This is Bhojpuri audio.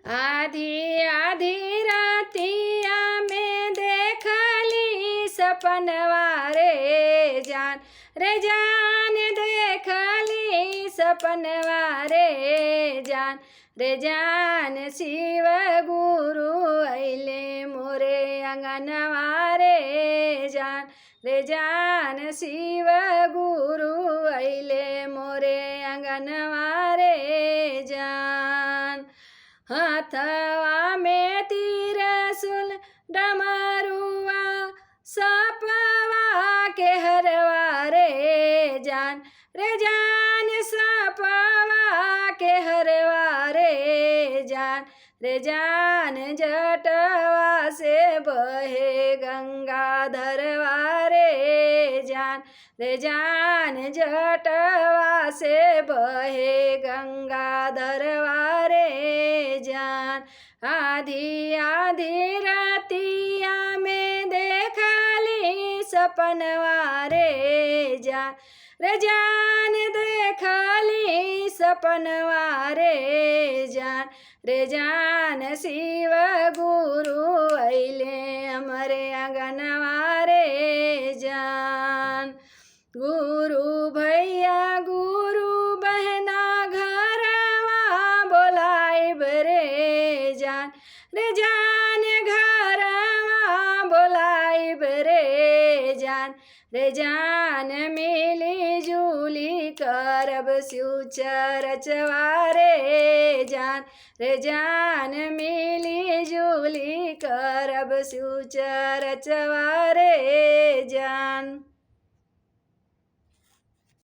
आधी आधी रातिया में देखली सपनवा रे जान देखली सपनवा रे जान शिव गुरु अइले मोरे अंगनवा रे जान शिव गुरु अइले मोरे अंगनवा रे जान। हाथवा में त्रिशूल डमरुआ सपवा के हरवा रे जान सपवा के हरवा रे जान जटवा से बहे गंगाधरवा रे जान जटवा से बहे गंगाधरवा रे जान। आधी आधी रातिया में देखली सपनवा रे जान देखली सपनवा रे जान शिव गुरु अइले हमरे अंगनवा रे जान। गुरु भैया गुरु बहना घरवा बोलाइब रे जान घरवा बोलाइब रे जान मिली जुली करब शिव चरचवा रे जान मिली जुली करब शिव चरचवा रे जान।